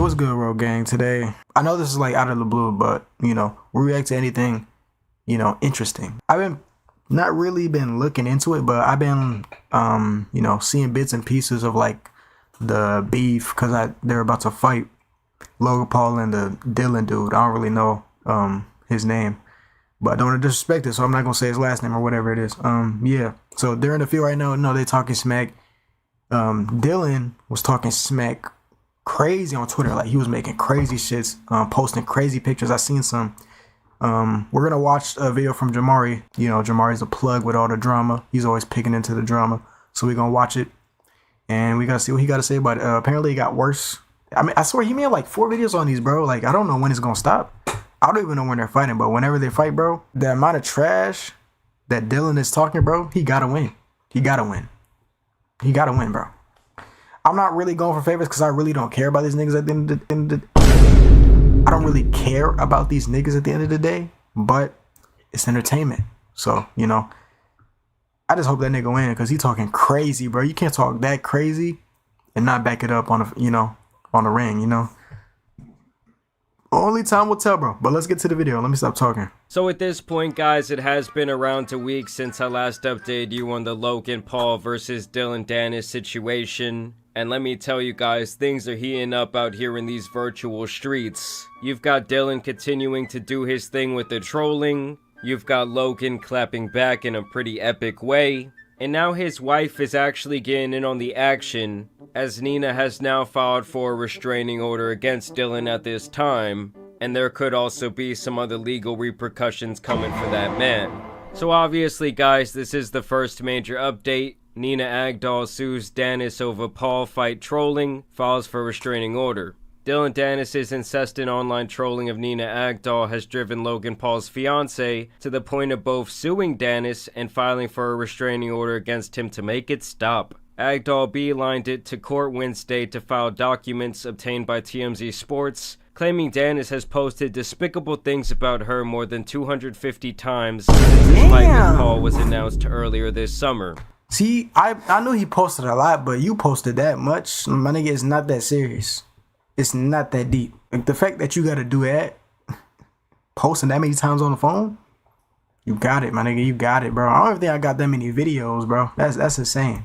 what's good, Road Gang? Today, I know this is like out of the blue, but we react to anything, interesting. I've been not really been looking into it, but I've been, seeing bits and pieces of like the beef because they're about to fight Logan Paul and the Dillion dude. I don't really know his name, but I don't want to disrespect it, so I'm not gonna say his last name or whatever it is. Yeah. So they're in the field right now. No, they talking smack. Dillion was talking smack crazy on Twitter. Like he was making crazy shits, posting crazy pictures. I seen some. We're gonna watch a video from Jamari. Jamari's a plug with all the drama. He's always picking into the drama. So we're gonna watch it and we gotta see what he gotta say about it. Apparently it got worse. I mean, I swear he made like 4 videos on these, bro. Like I don't know when it's gonna stop. I don't even know when they're fighting, but whenever they fight, bro, the amount of trash that Dillion is talking, bro, he gotta win. He gotta win. He gotta win, bro. I'm not really going for favorites because I really don't care about these niggas at the end of the I don't really care about these niggas at the end of the day, but it's entertainment. So, I just hope that nigga win because he talking crazy, bro. You can't talk that crazy and not back it up on the ring, Only time will tell, bro. But let's get to the video. Let me stop talking. So at this point, guys, it has been around a week since I last updated you on the Logan Paul versus Dillion Danis situation. And let me tell you guys, things are heating up out here in these virtual streets. You've got Dillion continuing to do his thing with the trolling. You've got Logan clapping back in a pretty epic way. And now his wife is actually getting in on the action, as Nina has now filed for a restraining order against Dillion at this time. And there could also be some other legal repercussions coming for that man. So obviously, guys, this is the first major update. Nina Agdal sues Danis over Paul fight trolling, files for restraining order. Dillion Danis' incessant online trolling of Nina Agdal has driven Logan Paul's fiance to the point of both suing Danis and filing for a restraining order against him to make it stop. Agdal beelined it to court Wednesday to file documents obtained by TMZ Sports, claiming Danis has posted despicable things about her more than 250 times since his fight with Paul was announced earlier this summer. See, I knew he posted a lot, but you posted that much, my nigga, it's not that serious. It's not that deep. Like the fact that you gotta do that, posting that many times on the phone, you got it, my nigga, you got it, bro. I don't even think I got that many videos, bro. That's insane.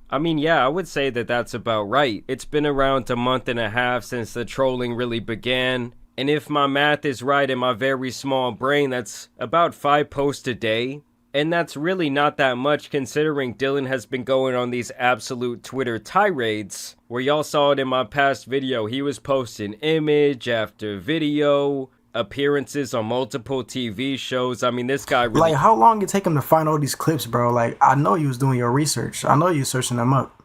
I mean, yeah, I would say that that's about right. It's been around a month and a half since the trolling really began. And if my math is right in my very small brain, that's about 5 posts a day. And that's really not that much considering Dillion has been going on these absolute Twitter tirades. Where y'all saw it in my past video, he was posting image after video, appearances on multiple TV shows. I mean, this guy really... Like, how long did it take him to find all these clips, bro? Like, I know you was doing your research. I know you searching them up.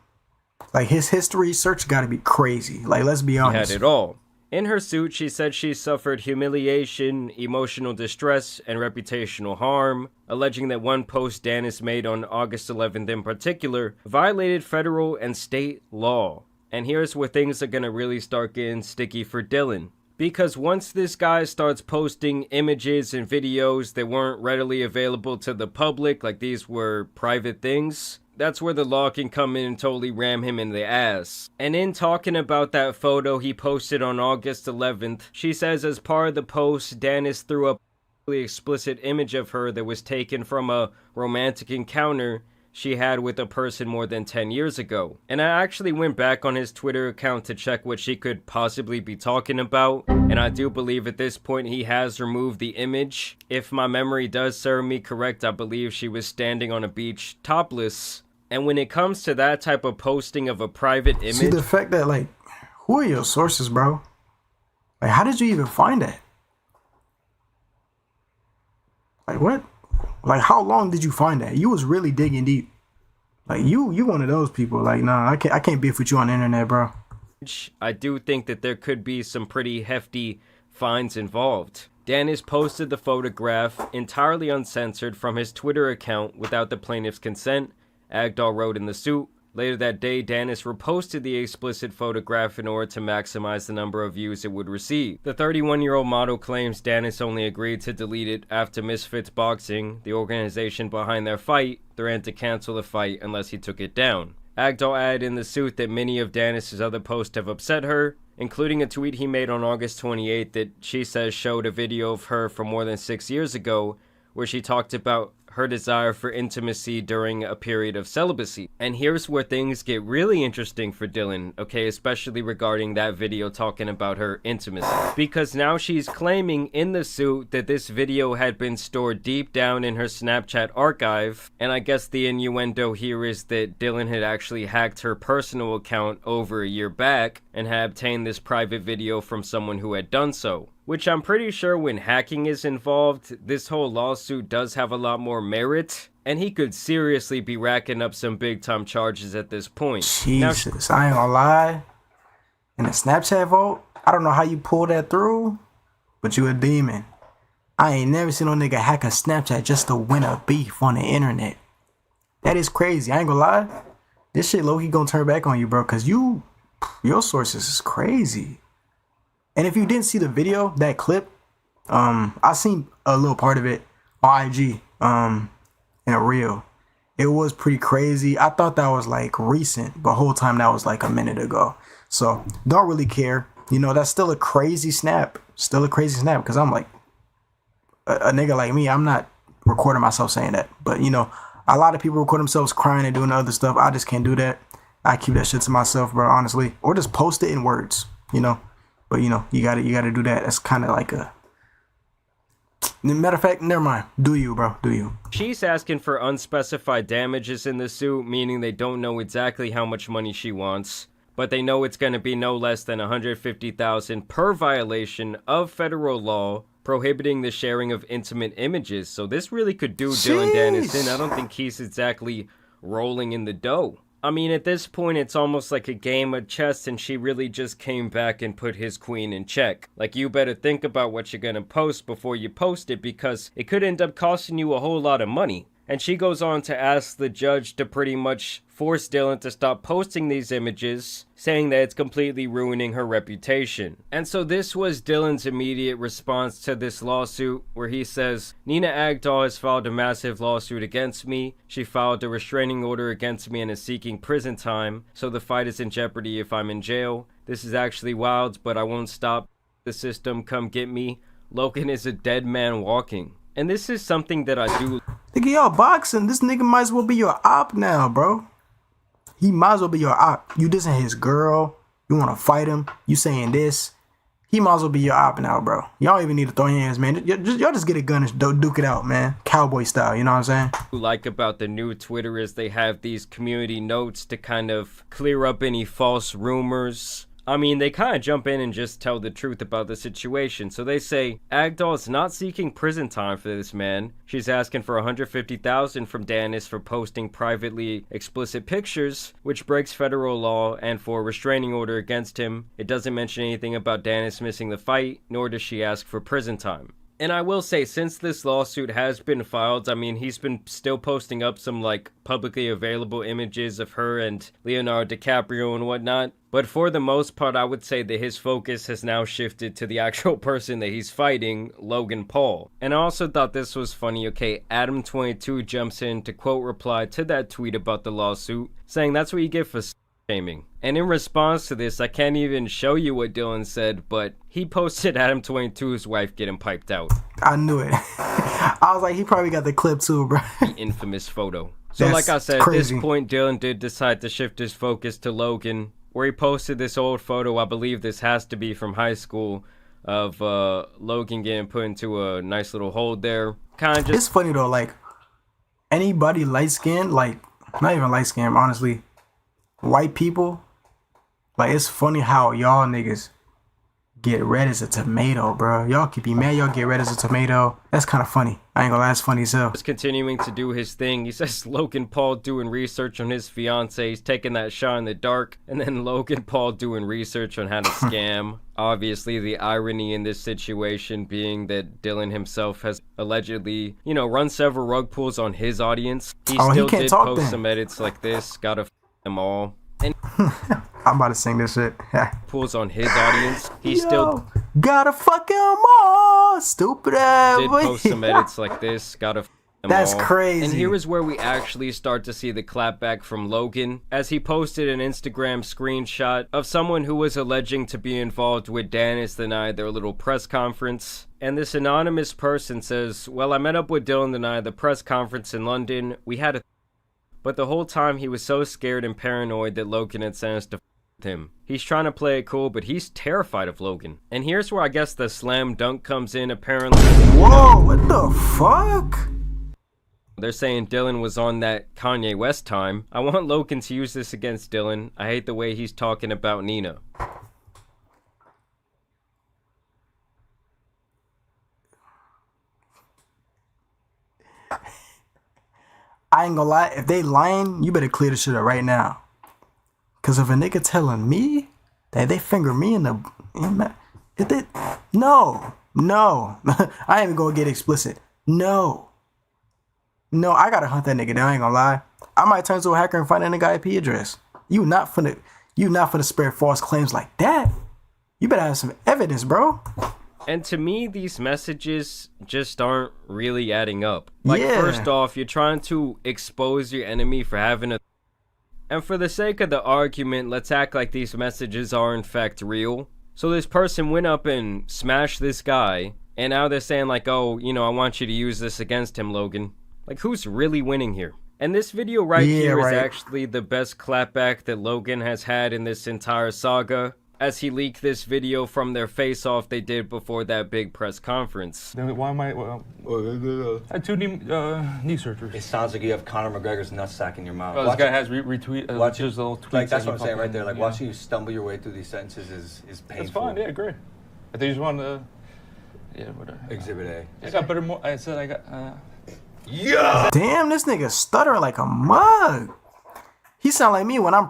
Like, his history search gotta be crazy. Like, let's be honest. He had it all. In her suit, she said she suffered humiliation, emotional distress, and reputational harm, alleging that one post Danis made on August 11th in particular violated federal and state law. And here's where things are gonna really start getting sticky for Dillion. Because once this guy starts posting images and videos that weren't readily available to the public, like these were private things, that's where the law can come in and totally ram him in the ass. And in talking about that photo he posted on August 11th, she says as part of the post, Danis threw up a really explicit image of her that was taken from a romantic encounter she had with a person more than 10 years ago. And I actually went back on his Twitter account to check what she could possibly be talking about, and I do believe at this point he has removed the image. If my memory does serve me correct, I believe she was standing on a beach topless. And when it comes to that type of posting of a private image... See, the fact that, like, who are your sources, bro? Like, how did you even find that? Like, what? Like, how long did you find that? You was really digging deep. Like, you one of those people. Like, nah, I can't beef with you on the internet, bro. I do think that there could be some pretty hefty fines involved. Danis posted the photograph entirely uncensored from his Twitter account without the plaintiff's consent. Agdal wrote in the suit. Later that day, Danis reposted the explicit photograph in order to maximize the number of views it would receive. The 31-year-old model claims Danis only agreed to delete it after Misfits Boxing, the organization behind their fight, threatened to cancel the fight unless he took it down. Agdal added in the suit that many of Danis's other posts have upset her, including a tweet he made on August 28th that she says showed a video of her from more than 6 years ago, where she talked about her desire for intimacy during a period of celibacy. And here's where things get really interesting for Dillion, okay, especially regarding that video talking about her intimacy. Because now she's claiming in the suit that this video had been stored deep down in her Snapchat archive, and I guess the innuendo here is that Dillion had actually hacked her personal account over a year back and had obtained this private video from someone who had done so. Which I'm pretty sure when hacking is involved, this whole lawsuit does have a lot more merit, and he could seriously be racking up some big time charges at this point. Jesus, I ain't gonna lie. In the Snapchat vault, I don't know how you pull that through, but you a demon. I ain't never seen no nigga hack a Snapchat just to win a beef on the internet. That is crazy, I ain't gonna lie. This shit low-key gonna turn back on you, bro, cause your sources is crazy. And if you didn't see the video, that clip, I seen a little part of it on IG, in a reel. It was pretty crazy. I thought that was like recent, but the whole time that was like a minute ago. So don't really care. You know, that's still a crazy snap. Still a crazy snap, because I'm like, a nigga like me, I'm not recording myself saying that. But you know, a lot of people record themselves crying and doing other stuff. I just can't do that. I keep that shit to myself, bro, honestly. Or just post it in words, you know. But you know, you gotta do that. That's kind of like a... Matter of fact, never mind. Do you, bro? Do you? She's asking for unspecified damages in the suit, meaning they don't know exactly how much money she wants, but they know it's gonna be no less than $150,000 per violation of federal law prohibiting the sharing of intimate images. So this really could do Dillion Danis in. I don't think he's exactly rolling in the dough. I mean, at this point, it's almost like a game of chess, and she really just came back and put his queen in check. Like, you better think about what you're gonna post before you post it, because it could end up costing you a whole lot of money. And she goes on to ask the judge to pretty much force Dillion to stop posting these images, saying that it's completely ruining her reputation. And so this was Dillion's immediate response to this lawsuit, where he says, Nina Agdal has filed a massive lawsuit against me. She filed a restraining order against me and is seeking prison time, so the fight is in jeopardy if I'm in jail. This is actually wild, but I won't stop the system. Come get me. Logan is a dead man walking. And this is something that I do. Nigga, y'all boxing. This nigga might as well be your op now, bro. He might as well be your op. You dissing his girl. You want to fight him. You saying this. He might as well be your op now, bro. Y'all even need to throw hands, man. Y'all just get a gun and duke it out, man. Cowboy style, you know what I'm saying? What I like about the new Twitter is they have these community notes to kind of clear up any false rumors. I mean, they kind of jump in and just tell the truth about the situation. So they say, Agdal is not seeking prison time for this man. She's asking for $150,000 from Danis for posting privately explicit pictures, which breaks federal law, and for a restraining order against him. It doesn't mention anything about Danis missing the fight, nor does she ask for prison time. And I will say, since this lawsuit has been filed, I mean, he's been still posting up some, like, publicly available images of her and Leonardo DiCaprio and whatnot. But for the most part, I would say that his focus has now shifted to the actual person that he's fighting, Logan Paul. And I also thought this was funny. Okay, Adam22 jumps in to quote reply to that tweet about the lawsuit, saying that's what you get for shaming. And in response to this, I can't even show you what Dillion said, but he posted Adam22's wife getting piped out. I knew it. I was like, he probably got the clip too, bro. The infamous photo. So That's like I said, crazy. At this point, Dillion did decide to shift his focus to Logan, where he posted this old photo. I believe this has to be from high school, of Logan getting put into a nice little hold there. Kind of just... It's funny though, like, anybody light-skinned, like, not even light-skinned, honestly, white people, like, it's funny how y'all niggas get red as a tomato, bro. Y'all can be mad, y'all get red as a tomato. That's kind of funny. I ain't gonna lie, that's funny as hell. Just continuing to do his thing. He says Logan Paul doing research on his fiance. He's taking that shot in the dark. And then Logan Paul doing research on how to scam. Obviously, the irony in this situation being that Dillion himself has allegedly, you know, run several rug pulls on his audience. He still did post then. some edits like this. Gotta f them all. And I'm about to sing this shit. pulls on his audience. He still gotta fuck 'em all. Stupid ass. did post some edits like this. Gotta f them That's crazy. And here is where we actually start to see the clapback from Logan, as he posted an Instagram screenshot of someone who was alleging to be involved with Dennis the night of their little press conference. And this anonymous person says, well, I met up with Dillion the night of the press conference in London. We had a but the whole time he was so scared and paranoid that Logan had sent us to him. He's trying to play it cool, but he's terrified of Logan. And here's where I guess the slam dunk comes in, apparently. Whoa, what the fuck? They're saying Dillion was on that Kanye West time. I want Logan to use this against Dillion. I hate the way he's talking about Nina. I ain't gonna lie, if they lying, you better clear the shit up right now. Cause if a nigga telling me that they finger me in the, if they, no, I ain't even gonna get explicit. No, I gotta hunt that nigga down. I ain't gonna lie. I might turn to a hacker and find that nigga IP address. You not finna spare false claims like that. You better have some evidence, bro. And to me, these messages just aren't really adding up. Like, first off, you're trying to expose your enemy for having a... And for the sake of the argument, let's act like these messages are in fact real. So this person went up and smashed this guy, and now they're saying like, oh, you know, I want you to use this against him, Logan. Like, who's really winning here? And this video here is actually the best clapback that Logan has had in this entire saga, as he leaked this video from their face-off they did before that big press conference. Why am I had two knee surgeries. It sounds like you have Conor McGregor's nutsack in your mouth. Oh, this guy has retweet. Watch his little tweets. Like, that's what I'm saying right there. Like, watching you stumble your way through these sentences is painful. That's fine. Yeah, great. I think you just want to. Yeah, whatever. Exhibit A. I got better. I said I got. Yeah. Damn, this nigga stuttering like a mug. He sound like me when I'm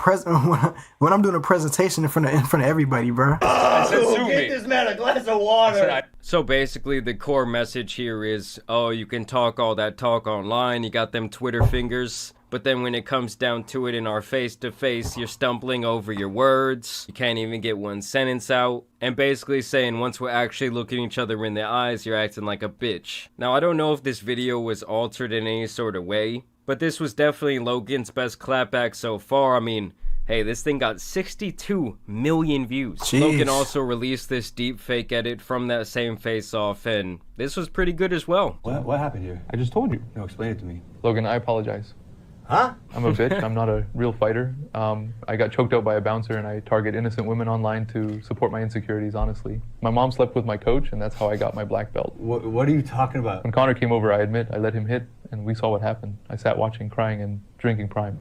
when I'm doing a presentation in front of everybody, bro. Get this man a glass of water. So basically, the core message here is, oh, you can talk all that talk online. You got them Twitter fingers. But then when it comes down to it in our face-to-face, you're stumbling over your words. You can't even get one sentence out. And basically saying once we're actually looking each other in the eyes, you're acting like a bitch. Now, I don't know if this video was altered in any sort of way, but this was definitely Logan's best clapback so far. I mean, hey, this thing got 62 million views. Jeez. Logan also released this deep fake edit from that same face-off, and this was pretty good as well. What happened here? I just told you. No, explain it to me. Logan, I apologize. Huh? I'm a bitch. I'm not a real fighter. I got choked out by a bouncer, and I target innocent women online to support my insecurities, honestly. My mom slept with my coach, and that's how I got my black belt. What are you talking about? When Connor came over, I admit, I let him hit, and we saw what happened. I sat watching, crying, and drinking Prime.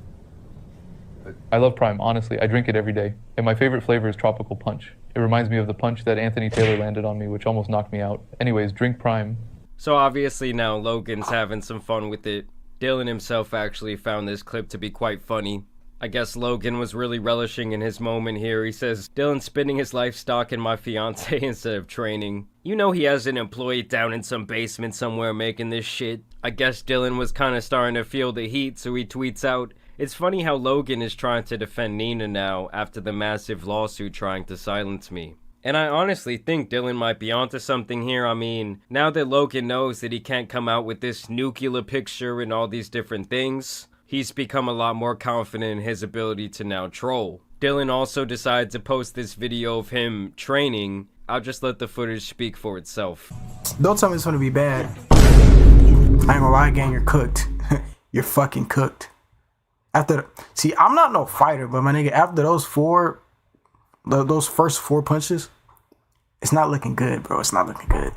I love Prime, honestly. I drink it every day. And my favorite flavor is Tropical Punch. It reminds me of the punch that Anthony Taylor landed on me, which almost knocked me out. Anyways, drink Prime. So obviously now Logan's having some fun with it. Dillion himself actually found this clip to be quite funny. I guess Logan was really relishing in his moment here. He says, Dillion spending his life stalking my fiance instead of training. You know he has an employee down in some basement somewhere making this shit. I guess Dillion was kind of starting to feel the heat, so he tweets out, it's funny how Logan is trying to defend Nina now after the massive lawsuit trying to silence me. And I honestly think Dillion might be onto something here. I mean, now that Logan knows that he can't come out with this nuclear picture and all these different things, he's become a lot more confident in his ability to now troll. Dillion also decided to post this video of him training. I'll just let the footage speak for itself. Don't tell me it's gonna be bad. I ain't gonna lie, gang, you're cooked. You're fucking cooked. See, I'm not no fighter, but my nigga, after those first four punches, it's not looking good, bro. It's not looking good.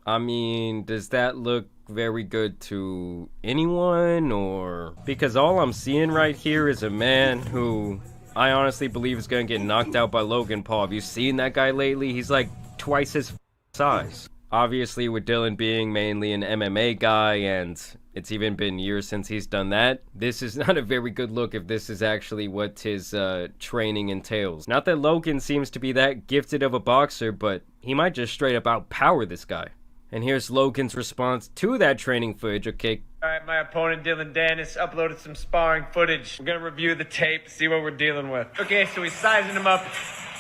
I mean, does that look very good to anyone, or... Because all I'm seeing right here is a man who I honestly believe is going to get knocked out by Logan Paul. Have you seen that guy lately? He's like twice his size. Obviously, with Dillion being mainly an MMA guy, and it's even been years since he's done that, this is not a very good look if this is actually what his training entails. Not that Logan seems to be that gifted of a boxer, but he might just straight up outpower this guy. And here's Logan's response to that training footage, okay? Alright, my opponent Dillion Dennis uploaded some sparring footage. We're gonna review the tape, see what we're dealing with. Okay, so he's sizing him up,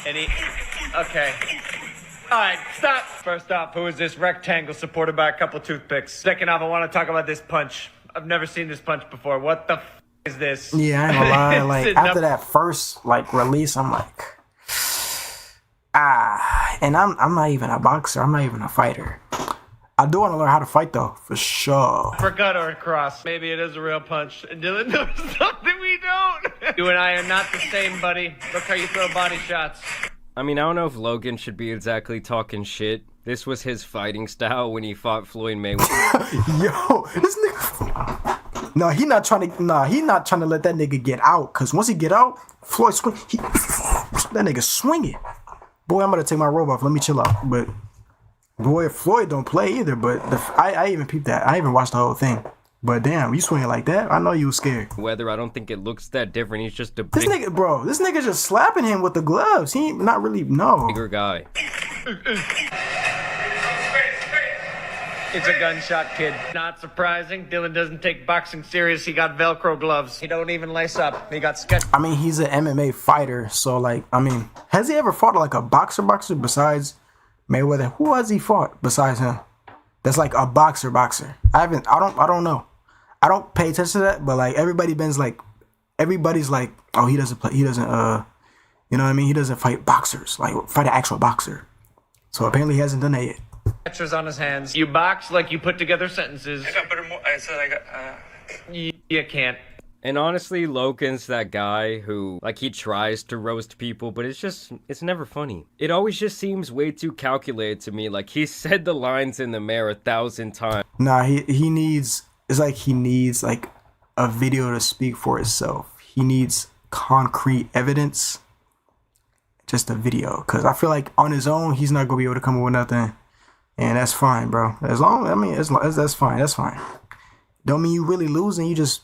and he... Okay. Alright, stop. First off, who is this rectangle supported by a couple toothpicks? Second off, I want to talk about this punch. I've never seen this punch before. What the is this? Yeah, I ain't gonna lie. Like, Sitting after up- that first, like, release, I'm like, and I'm not even a boxer. I'm not even a fighter. I do want to learn how to fight, though, for sure. Forgot or cross. Maybe it is a real punch. And Dylan knows something we don't. You and I are not the same, buddy. Look how you throw body shots. I mean, I don't know if Logan should be exactly talking shit. This was his fighting style when he fought Floyd Mayweather. Yo, this nigga. No, he not trying to let that nigga get out. Cause once he get out, Floyd swing. That nigga swinging. Boy, I'm gonna take my robe off. Let me chill out. But boy, Floyd don't play either. But I even peeped that. I even watched the whole thing. But damn, you swinging like that? I know you was scared. Whether I don't think it looks that different. He's just a This nigga just slapping him with the gloves. He ain't not really bigger guy. It's a gunshot, kid. Not surprising. Dylan doesn't take boxing serious. He got Velcro gloves. He don't even lace up. He got sketch. I mean, he's an MMA fighter, so like, I mean, has he ever fought like a boxer besides Mayweather? Who has he fought besides him? That's like a boxer. I don't know. I don't pay attention to that, but like everybody's like, oh, he doesn't, you know what I mean? He doesn't fight boxers, like fight an actual boxer. So apparently he hasn't done that yet. Sketchers on his hands. You box like you put together sentences. You can't. And honestly, Logan's that guy who, like, he tries to roast people, but it's never funny. It always just seems way too calculated to me. Like, he said the lines in the mirror 1,000 times. Nah, he needs like a video to speak for itself. He needs concrete evidence. Just a video. Because I feel like on his own, he's not going to be able to come up with nothing. And that's fine, bro. That's fine. That's fine. Don't mean you really losing. You just,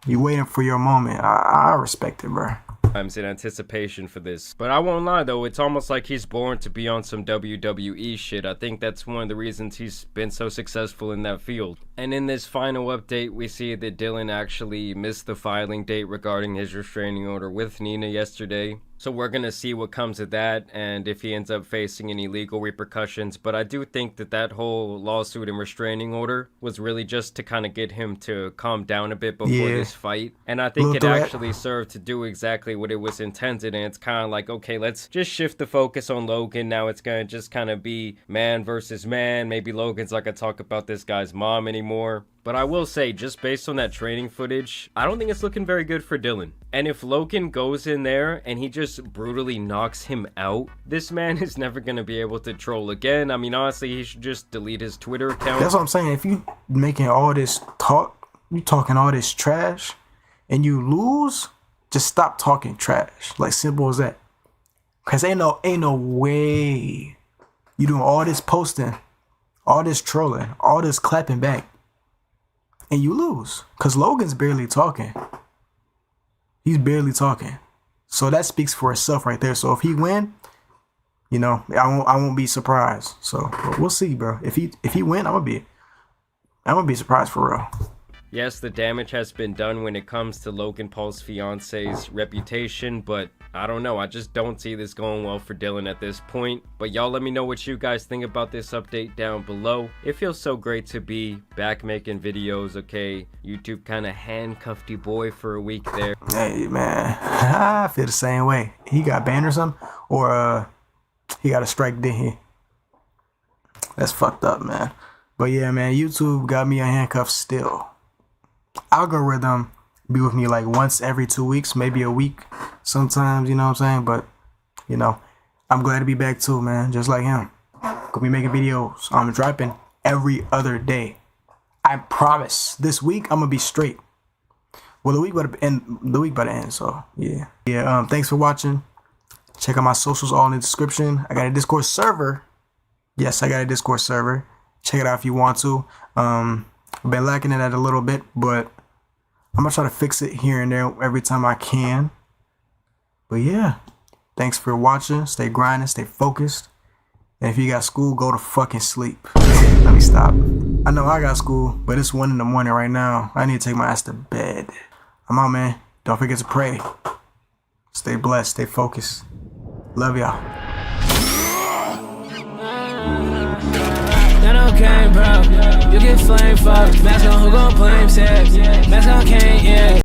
you waiting for your moment. I respect it, bro. I'm in anticipation for this. But I won't lie, though. It's almost like he's born to be on some WWE shit. I think that's one of the reasons he's been so successful in that field. And in this final update, we see that Dillion actually missed the filing date regarding his restraining order with Nina yesterday. So we're going to see what comes of that and if he ends up facing any legal repercussions. But I do think that whole lawsuit and restraining order was really just to kind of get him to calm down a bit before this fight. And I think it actually served to do exactly what it was intended. And it's kind of like, okay, let's just shift the focus on Logan. Now it's going to just kind of be man versus man. Maybe Logan's not going to talk about this guy's mom anymore. But I will say, just based on that training footage, I don't think it's looking very good for Dillion. And if Logan goes in there and he just brutally knocks him out, this man is never going to be able to troll again. I mean, honestly, he should just delete his Twitter account. That's what I'm saying. If you making all this talk, you talking all this trash, and you lose, just stop talking trash. Like, simple as that. Because ain't no way you doing all this posting, all this trolling, all this clapping back, and you lose. Because Logan's barely talking. He's barely talking. So that speaks for itself right there. So if he win, I won't be surprised. So we'll see, bro. If he win, I'm gonna be surprised for real. Yes, the damage has been done when it comes to Logan Paul's fiance's reputation, but I don't know. I just don't see this going well for Dillion at this point. But y'all let me know what you guys think about this update down below. It feels so great to be back making videos, okay? YouTube kind of handcuffed your boy for a week there. Hey, man. I feel the same way. He got banned or something? Or he got a strike, didn't he? That's fucked up, man. But yeah, man, YouTube got me a handcuff still. Algorithm be with me like once every 2 weeks, maybe a week sometimes, you know what I'm saying? But, I'm glad to be back too, man. Just like him. Gonna be making videos. I'm dropping every other day. I promise. This week, I'm gonna be straight. Well, the week by the end, so yeah. Yeah, thanks for watching. Check out my socials all in the description. I got a Discord server. Yes, I got a Discord server. Check it out if you want to. I've been lacking in that a little bit, but I'm gonna try to fix it here and there every time I can. But yeah, thanks for watching. Stay grinding, stay focused. And if you got school, go to fucking sleep. Let me stop. I know I got school, but it's 1 a.m. right now. I need to take my ass to bed. I'm out, man. Don't forget to pray. Stay blessed, stay focused. Love y'all. Then okay, bro. You get flame fucked. Mask on who gon'